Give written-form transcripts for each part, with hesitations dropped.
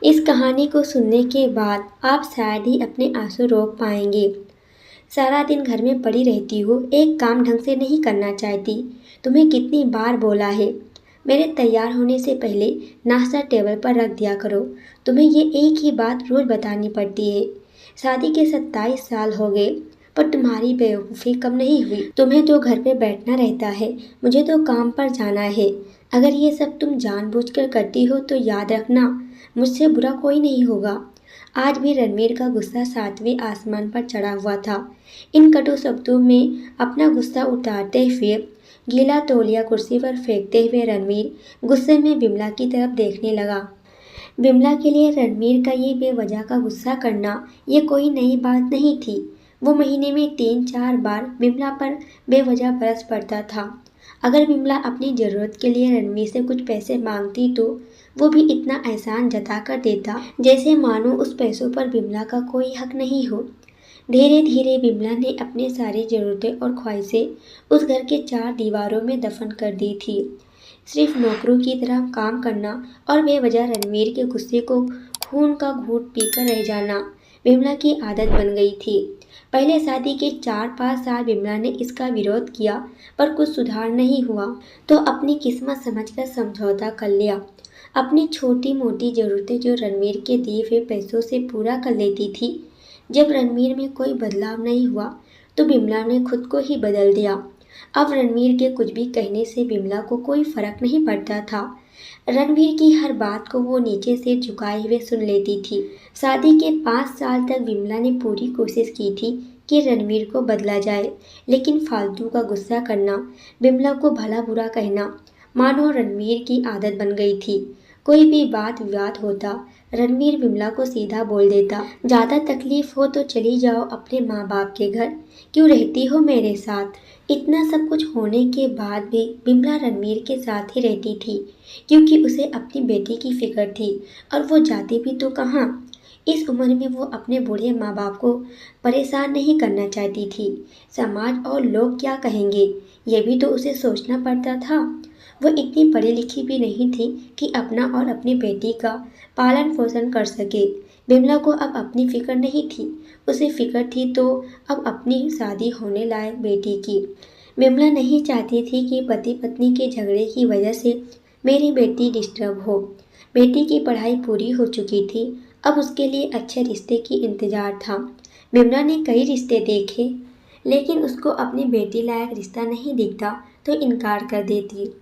इस कहानी को सुनने के बाद आप शायद ही अपने आंसू रोक पाएंगे। सारा दिन घर में पड़ी रहती हो, एक काम ढंग से नहीं करना चाहती। तुम्हें कितनी बार बोला है, मेरे तैयार होने से पहले नाश्ता टेबल पर रख दिया करो। तुम्हें ये एक ही बात रोज बतानी पड़ती है। शादी के 27 साल हो गए, पर तुम्हारी बेवकूफ़ी कम नहीं हुई। तुम्हें तो घर पे बैठना रहता है, मुझे तो काम पर जाना है। अगर ये सब तुम जानबूझकर करती हो तो याद रखना, मुझसे बुरा कोई नहीं होगा। आज भी रणवीर का गुस्सा 7वें आसमान पर चढ़ा हुआ था। इन कटु शब्दों में अपना गुस्सा उतारते हुए, गीला तौलिया कुर्सी पर फेंकते हुए रणवीर गुस्से में विमला की तरफ देखने लगा। विमला के लिए रणवीर का ये बेवजह का गुस्सा करना ये कोई नई बात नहीं थी। वो महीने में 3-4 बार विमला पर बेवजह बरस पड़ता था। अगर विमला अपनी ज़रूरत के लिए रणवीर से कुछ पैसे मांगती तो वो भी इतना एहसान जता कर देता, जैसे मानो उस पैसों पर विमला का कोई हक नहीं हो। धीरे धीरे विमला ने अपनी सारी ज़रूरतें और ख्वाहिशें उस घर के 4 दीवारों में दफन कर दी थी। सिर्फ नौकरों की तरह काम करना और बेवजह रणवीर के गुस्से को खून का घूंट पीकर रह जाना विमला की आदत बन गई थी। पहले शादी के 4-5 साल विमला ने इसका विरोध किया, पर कुछ सुधार नहीं हुआ तो अपनी किस्मत समझकर समझौता कर लिया। अपनी छोटी मोटी ज़रूरतें जो रणवीर के दिए हुए पैसों से पूरा कर लेती थी। जब रणवीर में कोई बदलाव नहीं हुआ तो विमला ने खुद को ही बदल दिया। अब रणवीर के कुछ भी कहने से विमला को कोई फर्क नहीं पड़ता था। रणवीर की हर बात को वो नीचे से झुकाए हुए सुन लेती थी। शादी के 5 साल तक विमला ने पूरी कोशिश की थी कि रणवीर को बदला जाए, लेकिन फालतू का गुस्सा करना, विमला को भला बुरा कहना, मानो रणवीर की आदत बन गई थी। कोई भी बात विवाद होता, रणवीर विमला को सीधा बोल देता, ज़्यादा तकलीफ हो तो चली जाओ अपने माँ बाप के घर, क्यों रहती हो मेरे साथ। इतना सब कुछ होने के बाद भी विमला रणवीर के साथ ही रहती थी, क्योंकि उसे अपनी बेटी की फिक्र थी। और वो जाती भी तो कहाँ। इस उम्र में वो अपने बूढ़े माँ बाप को परेशान नहीं करना चाहती थी। समाज और लोग क्या कहेंगे, ये भी तो उसे सोचना पड़ता था। वो इतनी पढ़ी लिखी भी नहीं थी कि अपना और अपनी बेटी का पालन पोषण कर सके। विमला को अब अपनी फिक्र नहीं थी, उसे फिक्र थी तो अब अपनी शादी होने लायक बेटी की। विमला नहीं चाहती थी कि पति पत्नी के झगड़े की वजह से मेरी बेटी डिस्टर्ब हो। बेटी की पढ़ाई पूरी हो चुकी थी, अब उसके लिए अच्छे रिश्ते की इंतजार था। विमला ने कई रिश्ते देखे, लेकिन उसको अपनी बेटी लायक रिश्ता नहीं दिखता तो इनकार कर देती।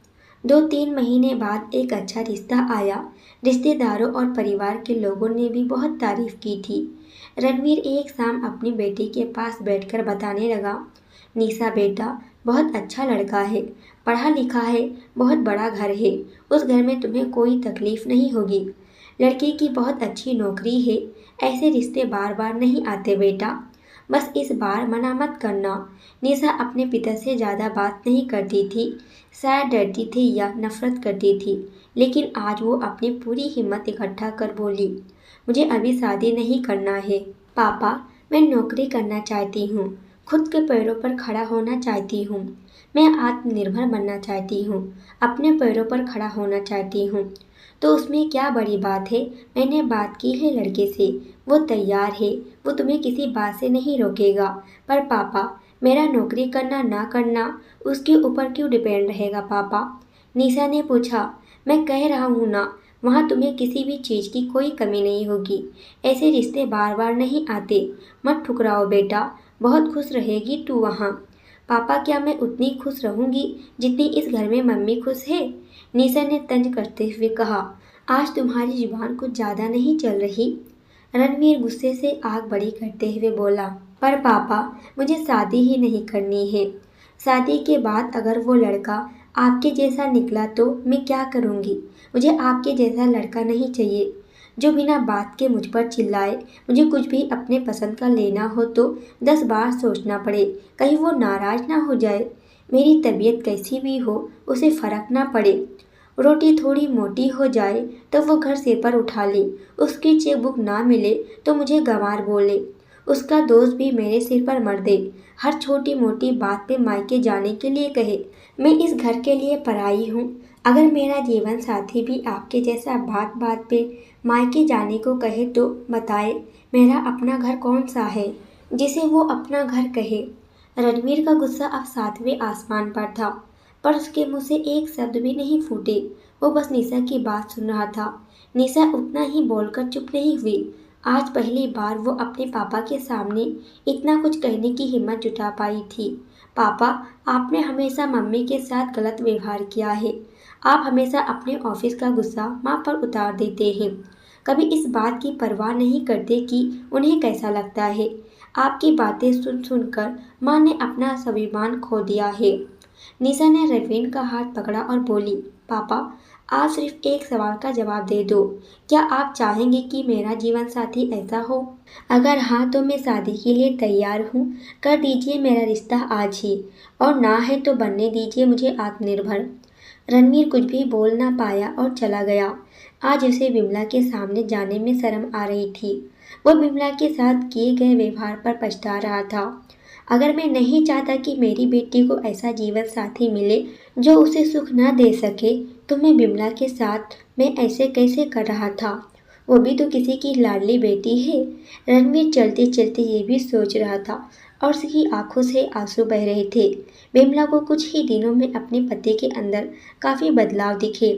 2-3 महीने बाद एक अच्छा रिश्ता आया। रिश्तेदारों और परिवार के लोगों ने भी बहुत तारीफ की थी। रणवीर एक शाम अपनी बेटी के पास बैठकर बताने लगा, निशा बेटा, बहुत अच्छा लड़का है, पढ़ा लिखा है, बहुत बड़ा घर है, उस घर में तुम्हें कोई तकलीफ नहीं होगी। लड़की की बहुत अच्छी नौकरी है, ऐसे रिश्ते बार बार नहीं आते बेटा, बस इस बार मना मत करना। निशा अपने पिता से ज़्यादा बात नहीं करती थी, शायद डरती थी या नफरत करती थी, लेकिन आज वो अपनी पूरी हिम्मत इकट्ठा कर बोली, मुझे अभी शादी नहीं करना है पापा, मैं नौकरी करना चाहती हूँ, खुद के पैरों पर खड़ा होना चाहती हूँ, मैं आत्मनिर्भर बनना चाहती हूँ, अपने पैरों पर खड़ा होना चाहती हूँ। तो उसमें क्या बड़ी बात है, मैंने बात की है लड़के से, वो तैयार है, वो तुम्हें किसी बात से नहीं रोकेगा। पर पापा, मेरा नौकरी करना ना करना उसके ऊपर क्यों डिपेंड रहेगा पापा? निशा ने पूछा। मैं कह रहा हूँ ना, वहाँ तुम्हें किसी भी चीज़ की कोई कमी नहीं होगी। ऐसे रिश्ते बार बार नहीं आते, मत ठुकराओ बेटा, बहुत खुश रहेगी तू वहाँ। पापा, क्या मैं उतनी खुश रहूँगी जितनी इस घर में मम्मी खुश है? निशा ने तंज करते हुए कहा। आज तुम्हारी जुबान कुछ ज़्यादा नहीं चल रही? रणवीर गुस्से से आग बड़ी करते हुए बोला। पर पापा, मुझे शादी ही नहीं करनी है। शादी के बाद अगर वो लड़का आपके जैसा निकला तो मैं क्या करूँगी? मुझे आपके जैसा लड़का नहीं चाहिए, जो बिना बात के मुझ पर चिल्लाए। मुझे कुछ भी अपने पसंद का लेना हो तो 10 बार सोचना पड़े, कहीं वो नाराज़ ना हो जाए। मेरी तबीयत कैसी भी हो, उसे फ़र्क ना पड़े। रोटी थोड़ी मोटी हो जाए तो वो घर सिर पर उठा ले, उसकी चेकबुक ना मिले तो मुझे गंवार बोले, उसका दोस्त भी मेरे सिर पर मर दे, हर छोटी मोटी बात पे मायके जाने के लिए कहे, मैं इस घर के लिए पराई हूँ। अगर मेरा जीवन साथी भी आपके जैसा बात बात पे मायके जाने को कहे तो बताए मेरा अपना घर कौन सा है जिसे वो अपना घर कहे। रणवीर का गुस्सा अब सातवें आसमान पर था, पर उसके मुंह से एक शब्द भी नहीं फूटे। वो बस निशा की बात सुन रहा था। निशा उतना ही बोलकर चुप नहीं हुई। आज पहली बार वो अपने पापा के सामने इतना कुछ कहने की हिम्मत जुटा पाई थी। पापा, आपने हमेशा मम्मी के साथ गलत व्यवहार किया है। आप हमेशा अपने ऑफिस का गुस्सा माँ पर उतार देते हैं। कभी इस बात की परवाह नहीं करते कि उन्हें कैसा लगता है। आपकी बातें सुन सुनकर माँ ने अपना स्वाभिमान खो दिया है। निशा ने रवीन का हाथ पकड़ा और बोली, पापा, आप सिर्फ एक सवाल का जवाब दे दो। क्या आप चाहेंगे कि मेरा जीवन साथी ऐसा हो? अगर हाँ तो मैं शादी के लिए तैयार हूँ। कर दीजिए मेरा रिश्ता आज ही, और ना है तो बनने दीजिए मुझे आत्मनिर्भर। रणवीर कुछ भी बोल ना पाया और चला गया। आज उसे विमला के सामने जाने में शर्म आ रही थी। वो विमला के साथ किए गए व्यवहार पर पछता रहा था। अगर मैं नहीं चाहता कि मेरी बेटी को ऐसा जीवन साथी मिले जो उसे सुख न दे सके, तो मैं विमला के साथ मैं ऐसे कैसे कर रहा था? वो भी तो किसी की लाडली बेटी है। रणवीर चलते चलते ये भी सोच रहा था और उसकी आंखों से आंसू बह रहे थे। विमला को कुछ ही दिनों में अपने पति के अंदर काफी बदलाव दिखे।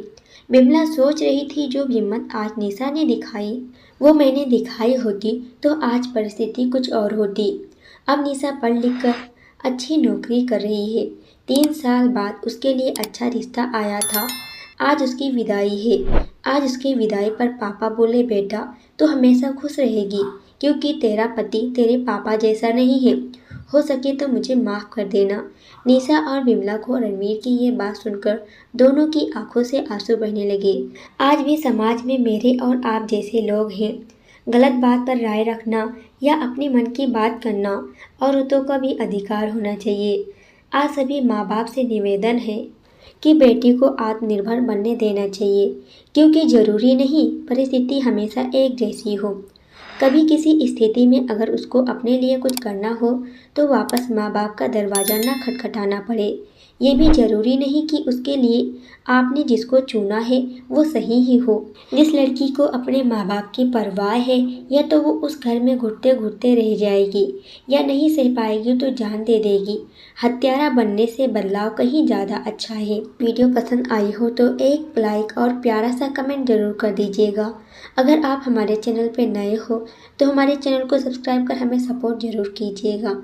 विमला सोच रही थी जो हिम्मत आज निशा ने दिखाई वो मैंने दिखाई होती तो आज परिस्थिति कुछ और होती। अब निशा पढ़ लिख कर अच्छी नौकरी कर रही है। 3 साल बाद उसके लिए अच्छा रिश्ता आया था। आज उसकी विदाई है। आज उसकी विदाई पर पापा बोले, बेटा तो हमेशा खुश रहेगी क्योंकि तेरा पति तेरे पापा जैसा नहीं है। हो सके तो मुझे माफ़ कर देना। निशा और विमला को रणवीर की ये बात सुनकर दोनों की आंखों से आंसू बहने लगे। आज भी समाज में मेरे और आप जैसे लोग हैं। गलत बात पर राय रखना या अपने मन की बात करना औरतों का भी अधिकार होना चाहिए। आज सभी माँ बाप से निवेदन है कि बेटी को आत्मनिर्भर बनने देना चाहिए, क्योंकि जरूरी नहीं परिस्थिति हमेशा एक जैसी हो। कभी किसी स्थिति में अगर उसको अपने लिए कुछ करना हो तो वापस माँ बाप का दरवाज़ा ना खटखटाना पड़े। ये भी जरूरी नहीं कि उसके लिए आपने जिसको चुना है वो सही ही हो। जिस लड़की को अपने माँ बाप की परवाह है, या तो वो उस घर में घुटते घुटते रह जाएगी या नहीं सह पाएगी तो जान दे देगी। हत्यारा बनने से बदलाव कहीं ज़्यादा अच्छा है। वीडियो पसंद आई हो तो एक लाइक और प्यारा सा कमेंट जरूर कर दीजिएगा। अगर आप हमारे चैनल पर नए हो तो हमारे चैनल को सब्सक्राइब कर हमें सपोर्ट जरूर कीजिएगा।